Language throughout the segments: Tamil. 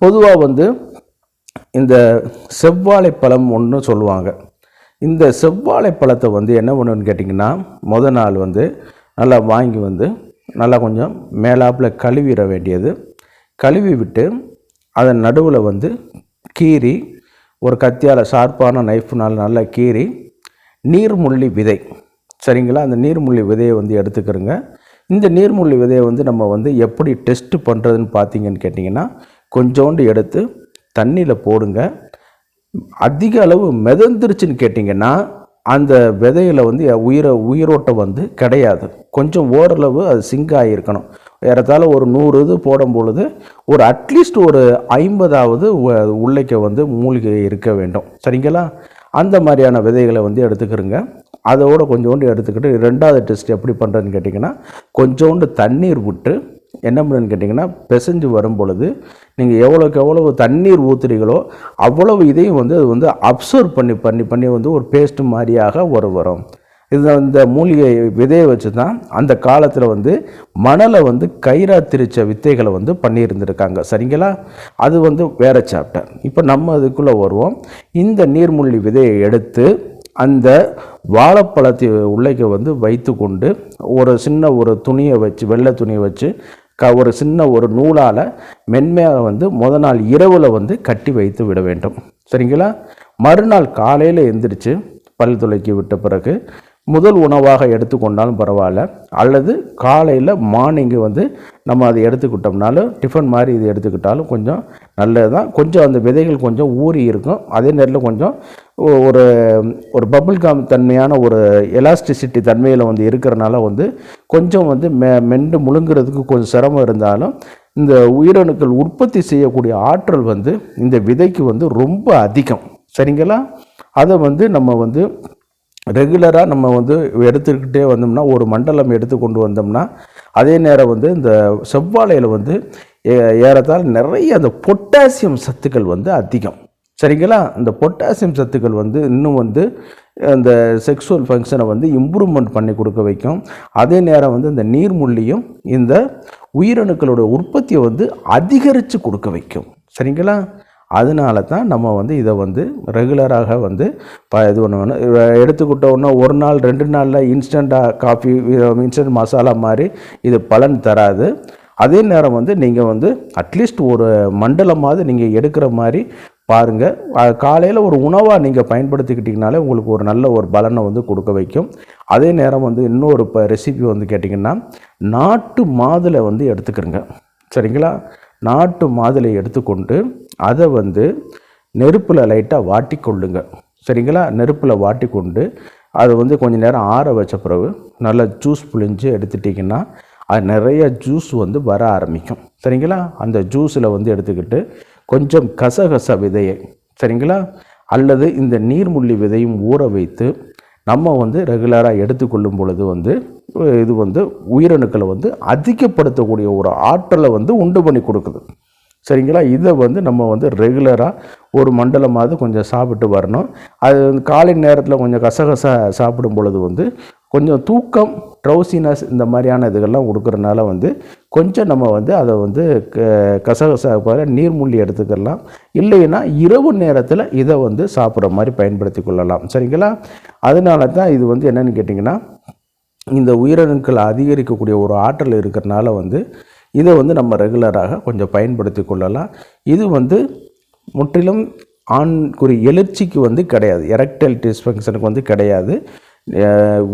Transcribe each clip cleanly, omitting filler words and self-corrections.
பொதுவாக வந்து இந்த செவ்வாழை பழம் ஒன்று சொல்லுவாங்க. இந்த செவ்வாழை பழத்தை வந்து என்ன பண்ணுன்னு கேட்டிங்கன்னா, நாள் வந்து நல்லா வாங்கி வந்து நல்லா கொஞ்சம் மேலாப்பில் கழுவிட வேண்டியது. கழுவி விட்டு அதன் நடுவில் வந்து கீறி ஒரு கத்தியால் ஷார்ப்பான நைஃப்னால் நல்லா கீறி நீர்முள்ளி விதை, சரிங்களா, அந்த நீர்முள்ளி விதையை வந்து எடுத்துக்கிறோங்க. இந்த நீர்முள்ளி விதையை வந்து நம்ம வந்து எப்படி டெஸ்ட்டு பண்ணுறதுன்னு பார்த்தீங்கன்னு கேட்டிங்கன்னா, கொஞ்சோண்டு எடுத்து தண்ணியில் போடுங்க. அதிக அளவு மிதந்துருச்சுன்னு கேட்டிங்கன்னா அந்த விதையில் வந்து உயிரோட்டம் வந்து கிடையாது. கொஞ்சம் ஓரளவு அது சிங்க் ஆகியிருக்கணும். ஏறத்தாழ ஒரு 100 இது போடும் பொழுது ஒரு அட்லீஸ்ட் ஒரு 50ஆவது உள்ளைக்க வந்து மூலிகை இருக்க வேண்டும், சரிங்களா. அந்த மாதிரியான விதைகளை வந்து எடுத்துக்கிறோங்க. அதோடு கொஞ்சோண்டு எடுத்துக்கிட்டு 2வது டெஸ்ட் எப்படி பண்ணுறதுன்னு கேட்டிங்கன்னா, கொஞ்சோண்டு தண்ணீர் விட்டு என்ன பண்ணுன்னு கேட்டிங்கன்னா, பிசைஞ்சு வரும் பொழுது நீங்கள் எவ்வளோக்கு எவ்வளவு தண்ணீர் ஊற்றுறீங்களோ அவ்வளவு இதையும் வந்து அது வந்து அப்சர்வ் பண்ணி வந்து ஒரு பேஸ்ட் மாதிரியாக வரும். இந்த மூலிகை விதையை வச்சு தான் அந்த காலத்தில் வந்து மணலை வந்து கயிறா திரிச்ச வித்தைகளை வந்து பண்ணியிருந்துருக்காங்க, சரிங்களா. அது வந்து வேறு சாப்டர். இப்போ நம்ம அதுக்குள்ளே வருவோம். இந்த நீர்முள்ளி விதையை எடுத்து அந்த வாழைப்பழத்தை உள்ளைக்க வந்து வைத்து கொண்டு ஒரு சின்ன ஒரு துணியை வச்சு, வெள்ளை துணியை வச்சு ஒரு சின்ன ஒரு நூலால் மென்மையாக வந்து நாள் இரவில் வந்து கட்டி வைத்து விட வேண்டும், சரிங்களா. மறுநாள் காலையில் எந்திரிச்சு பல் துளக்கி விட்ட பிறகு முதல் உணவாக எடுத்துக்கொண்டாலும் பரவாயில்ல, அல்லது காலையில் மார்னிங்கு வந்து நம்ம அதை எடுத்துக்கிட்டோம்னாலும் டிஃபன் மாதிரி இது எடுத்துக்கிட்டாலும் கொஞ்சம் நல்லது தான். கொஞ்சம் அந்த விதைகள் கொஞ்சம் ஊறி இருக்கும். அதே நேரத்தில் கொஞ்சம் ஒரு ஒரு பபுள் காம் தன்மையான ஒரு எலாஸ்டிசிட்டி தன்மையில் வந்து இருக்கிறனால வந்து கொஞ்சம் வந்து மென்று முழுங்குறதுக்கு கொஞ்சம் சிரமம் இருந்தாலும் இந்த உயிரணுக்கள் உற்பத்தி செய்யக்கூடிய ஆற்றல் வந்து இந்த விதைக்கு வந்து ரொம்ப அதிகம், சரிங்களா. அதை வந்து நம்ம வந்து ரெகுலராக நம்ம வந்து எடுத்துக்கிட்டே வந்தோம்னா, ஒரு மண்டலம் எடுத்து கொண்டு வந்தோம்னா, அதே நேரம் வந்து இந்த செவ்வாழையில் வந்து ஏறத்தால் நிறைய அந்த பொட்டாசியம் சத்துக்கள் வந்து அதிகம், சரிங்களா. இந்த பொட்டாசியம் சத்துக்கள் வந்து இன்னும் வந்து அந்த செக்ஸுவல் ஃபங்க்ஷனை வந்து இம்ப்ரூவ்மெண்ட் பண்ணி கொடுக்க வைக்கும். அதே நேரம் வந்து இந்த நீர்முள்ளியும் இந்த உயிரணுக்களோட உற்பத்தியை வந்து அதிகரித்து கொடுக்க வைக்கும், சரிங்களா. அதனால தான் நம்ம வந்து இதை வந்து ரெகுலராக வந்து இது பண்ணணும். எடுத்துக்கிட்டோன்னா ஒரு நாள் 2 நாளில் இன்ஸ்டண்ட்டாக காஃபி, இன்ஸ்டன்ட் மசாலா மாதிரி இது பலன் தராது. அதே நேரம் வந்து நீங்கள் வந்து அட்லீஸ்ட் ஒரு மண்டலமாவது நீங்கள் எடுக்கிற மாதிரி பாருங்கள். காலையில் ஒரு உணவாக நீங்கள் பயன்படுத்திக்கிட்டிங்கனாலே உங்களுக்கு ஒரு நல்ல ஒரு பலனை வந்து கொடுக்க வைக்கும். அதே நேரம் வந்து இன்னொரு ரெசிபி வந்து கேட்டிங்கன்னா, நாட்டு மாதுளை வந்து எடுத்துக்கிறங்க, சரிங்களா. நாட்டு மாதுளை எடுத்துக்கொண்டு அதை வந்து நெருப்பில் லைட்டாக வாட்டி கொள்ளுங்க, சரிங்களா. நெருப்பில் வாட்டி கொண்டு அதை வந்து கொஞ்சம் நேரம் ஆற வச்ச பிறகு நல்லா ஜூஸ் புழிஞ்சு எடுத்துட்டிங்கன்னா அது நிறைய ஜூஸ் வந்து வர ஆரம்பிக்கும், சரிங்களா. அந்த ஜூஸில் வந்து எடுத்துக்கிட்டு கொஞ்சம் கசகச விதையை, சரிங்களா, அல்லது இந்த நீர்முள்ளி விதையும் ஊற வைத்து நம்ம வந்து ரெகுலராக எடுத்துக்கொள்ளும் பொழுது வந்து இது வந்து உயிரணுக்களை வந்து அதிகப்படுத்தக்கூடிய ஒரு ஆற்றலை வந்து உண்டு பண்ணி கொடுக்குது, சரிங்களா. இதை வந்து நம்ம வந்து ரெகுலராக ஒரு மண்டலமாவது கொஞ்சம் சாப்பிட்டு வரணும். அது காலை நேரத்தில் கொஞ்சம் கசகசா சாப்பிடும் பொழுது வந்து கொஞ்சம் தூக்கம், ட்ரௌசினஸ் இந்த மாதிரியான இதுகள்லாம் கொடுக்குறதுனால வந்து கொஞ்சம் நம்ம வந்து அதை வந்து கசகசா நீர்முள்ளி எடுத்துக்கலாம். இல்லைன்னா இரவு நேரத்தில் இதை வந்து சாப்பிட்ற மாதிரி பயன்படுத்தி கொள்ளலாம், சரிங்களா. அதனால தான் இது வந்து என்னென்னு கேட்டிங்கன்னா, இந்த உயிரணுக்களை அதிகரிக்கக்கூடிய ஒரு ஆற்றல் இருக்கிறதுனால வந்து இதை வந்து நம்ம ரெகுலராக கொஞ்சம் பயன்படுத்தி கொள்ளலாம். இது வந்து முற்றிலும் ஆண்குறி எழுச்சிக்கு வந்து கிடையாது, எரெக்டைல் டிஸ்ஃபங்க்ஷனுக்கு வந்து கிடையாது.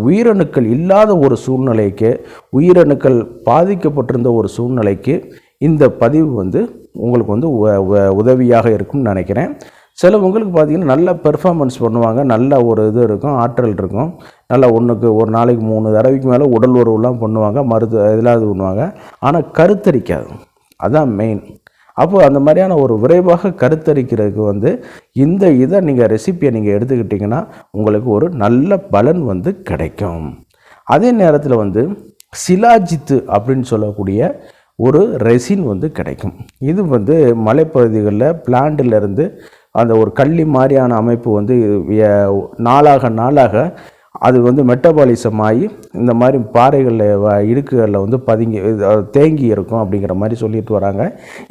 உயிரணுக்கள் இல்லாத ஒரு சூழ்நிலைக்கு, உயிரணுக்கள் பாதிக்கப்பட்டிருந்த ஒரு சூழ்நிலைக்கு இந்த பதிவு வந்து உங்களுக்கு வந்து உதவியாக இருக்கும்னு நினைக்கிறேன். சிலவங்களுக்கு பார்த்திங்கன்னா நல்ல பெர்ஃபார்மன்ஸ் பண்ணுவாங்க, நல்ல ஒரு இது இருக்கும், ஆற்றல் இருக்கும், நல்லா ஒரு நாளைக்கு 3 தடவைக்கு மேலே உடல் உறவுலாம் பண்ணுவாங்க, இதெல்லாம் இது பண்ணுவாங்க. ஆனால் கருத்தரிக்காது, அதுதான் மெயின். அப்போது அந்த மாதிரியான ஒரு விரைவாக கருத்தரிக்கிறதுக்கு வந்து இதை நீங்கள் ரெசிப்பியை நீங்கள் எடுத்துக்கிட்டிங்கன்னா உங்களுக்கு ஒரு நல்ல பலன் வந்து கிடைக்கும். அதே நேரத்தில் வந்து சிலாஜித்து அப்படின்னு சொல்லக்கூடிய ஒரு ரெசின் வந்து கிடைக்கும். இது வந்து மலைப்பகுதிகளில் பிளான்ட்டிலிருந்து அந்த ஒரு கள்ளி மாதிரியான அமைப்பு வந்து நாளாக அது வந்து மெட்டபாலிசம் ஆகி இந்த மாதிரி பாறைகளில் இடுக்குகளில் வந்து தேங்கி இருக்கும் அப்படிங்கிற மாதிரி சொல்லிட்டு வராங்க.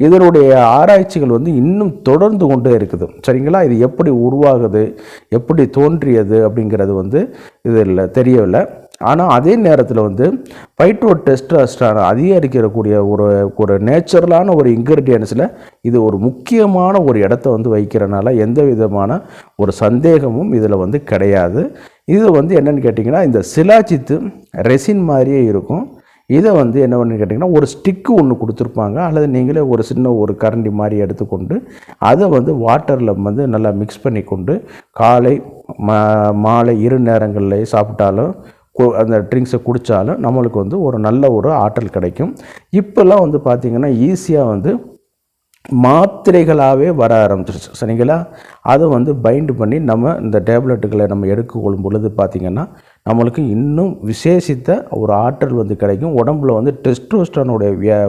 இதனுடைய ஆராய்ச்சிகள் வந்து இன்னும் தொடர்ந்து கொண்டே இருக்குது. சரிங்களா? இது எப்படி உருவாகுது, எப்படி தோன்றியது அப்படிங்கிறது வந்து இதில் தெரியவில்லை. ஆனால் அதே நேரத்தில் வந்து பைட்டோடெஸ்டோஸ்டெரான் அதிகரிக்கக்கூடிய ஒரு நேச்சுரலான ஒரு இன்கிரிடியன்ஸில் இது ஒரு முக்கியமான ஒரு இடத்த வந்து வைக்கிறனால எந்த விதமான ஒரு சந்தேகமும் இதில் வந்து கிடையாது. இது வந்து என்னென்னு கேட்டிங்கன்னா, இந்த சிலாச்சித்து ரெசின் மாதிரியே இருக்கும். இதை வந்து என்ன பண்ணு கேட்டிங்கன்னா, ஒரு ஸ்டிக்கு ஒன்று கொடுத்துருப்பாங்க, அல்லது நீங்களே ஒரு சின்ன ஒரு கரண்டி மாதிரி எடுத்துக்கொண்டு அதை வந்து வாட்டரில் வந்து நல்லா மிக்ஸ் பண்ணி கொண்டு காலை மாலை இரு நேரங்களில் சாப்பிட்டாலும் அந்த ட்ரிங்க்ஸை குடித்தாலும் நம்மளுக்கு வந்து ஒரு நல்ல ஒரு ஆற்றல் கிடைக்கும். இப்போல்லாம் வந்து பார்த்திங்கன்னா ஈஸியாக வந்து மாத்திரைகளாகவே வர ஆரம்பிச்சிருச்சு. சரிங்களா? அதை வந்து பைண்டு பண்ணி நம்ம இந்த டேப்லெட்டுகளை நம்ம எடுத்துக்கொள்ளும் பொழுது பார்த்திங்கன்னா நம்மளுக்கு இன்னும் விசேஷித்த ஒரு ஆற்றல் வந்து கிடைக்கும். உடம்புல வந்து டெஸ்டோஸ்டெரானுடைய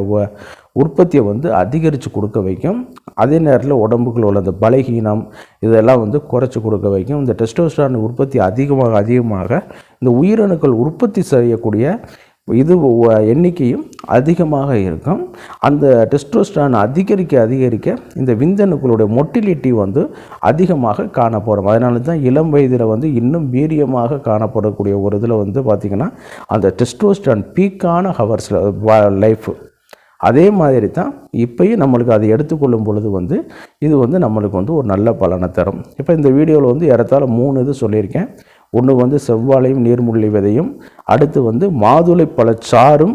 உற்பத்தியை வந்து அதிகரித்து கொடுக்க வைக்கும். அதே நேரத்தில் உடம்புக்குள்ள உள்ள அந்த பலகீனம் இதெல்லாம் வந்து குறைச்சி கொடுக்க வைக்கும். இந்த டெஸ்டோஸ்டெரான் உற்பத்தி அதிகமாக இந்த உயிரணுக்கள் உற்பத்தி செய்யக்கூடிய இது எண்ணிக்கையும் அதிகமாக இருக்கும். அந்த டெஸ்டோஸ்டெரான் அதிகரிக்க இந்த விந்தணுக்களுடைய மொட்டிலிட்டி வந்து அதிகமாக காணப்படும். அதனால தான் இளம் வயதில் வந்து இன்னும் வீரியமாக காணப்படக்கூடிய ஒரு இதில் வந்து பார்த்திங்கன்னா அந்த டெஸ்டோஸ்டெரான் பீக்கான ஹவர்ஸில் லைஃப். அதே மாதிரி தான் இப்போயும் நம்மளுக்கு அதை எடுத்துக்கொள்ளும் பொழுது வந்து இது வந்து நம்மளுக்கு வந்து ஒரு நல்ல பலனை தரும். இப்போ இந்த வீடியோவில் வந்து ஏறத்தாழ 3 இது சொல்லியிருக்கேன். ஒன்று வந்து செவ்வாழையும் நீர்முள்ளி விதையும், அடுத்து வந்து மாதுளை பழச்சாறும்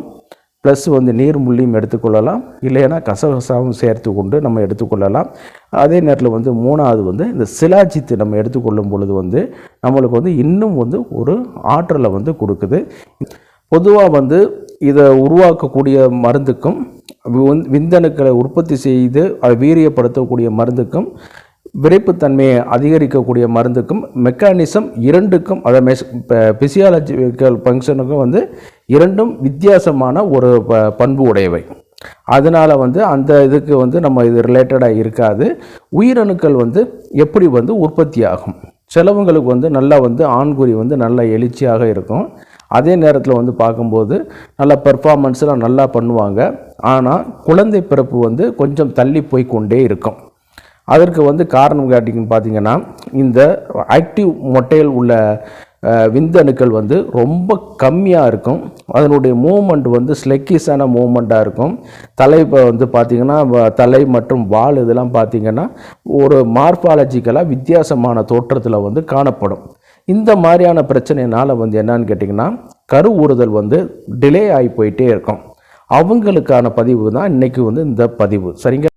ப்ளஸ் வந்து நீர்முள்ளியும் எடுத்துக்கொள்ளலாம், இல்லைன்னா கசகசாவும் சேர்த்து கொண்டு நம்ம எடுத்துக்கொள்ளலாம். அதே நேரத்தில் வந்து 3வது வந்து இந்த சிலாஜித்து நம்ம எடுத்துக்கொள்ளும் பொழுது வந்து நம்மளுக்கு வந்து இன்னும் வந்து ஒரு ஆற்றலை வந்து கொடுக்குது. பொதுவாக வந்து இதை உருவாக்கக்கூடிய மருந்துக்கும் விந்தணுக்களை உற்பத்தி செய்து அதை வீரியப்படுத்தக்கூடிய மருந்துக்கும் விரைப்புத்தன்மையை அதிகரிக்கக்கூடிய மருந்துக்கும் மெக்கானிசம் இரண்டுக்கும் அதை பிசியாலஜிக்கல் ஃபங்க்ஷனுக்கும் வந்து இரண்டும் வித்தியாசமான ஒரு பண்பு உடையவை. அதனால் வந்து அந்த இதுக்கு வந்து நம்ம இது ரிலேட்டடாக இருக்காது. உயிரணுக்கள் வந்து எப்படி வந்து உற்பத்தி ஆகும், சிலவங்களுக்கு வந்து நல்லா வந்து ஆண்குறி வந்து நல்லா எழுச்சியாக இருக்கும். அதே நேரத்தில் வந்து பார்க்கும்போது நல்லா பெர்ஃபார்மன்ஸ்லாம் நல்லா பண்ணுவாங்க. ஆனால் குழந்தை பிறப்பு வந்து கொஞ்சம் தள்ளி போய் கொண்டே இருக்கும். அதற்கு வந்து காரணம் கேட்டிங்கன்னு பார்த்தீங்கன்னா, இந்த ஆக்டிவ் மொட்டையில் உள்ள விந்தணுக்கள் வந்து ரொம்ப கம்மியாக இருக்கும். அதனுடைய மூமெண்ட் வந்து ஸ்லெக்கிஸான மூமெண்ட்டாக இருக்கும். தலை வந்து பார்த்திங்கன்னா தலை மற்றும் வால் இதெல்லாம் பார்த்திங்கன்னா ஒரு மார்பாலஜிக்கலாக வித்தியாசமான தோற்றத்தில் வந்து காணப்படும். இந்த மாதிரியான பிரச்சனையினால் வந்து என்னன்னு கேட்டிங்கன்னா கரு ஊறுதல் வந்து டிலே ஆகி போயிட்டே இருக்கும். அவங்களுக்கான பதிவு தான் இன்றைக்கி வந்து இந்த பதிவு. சரிங்க?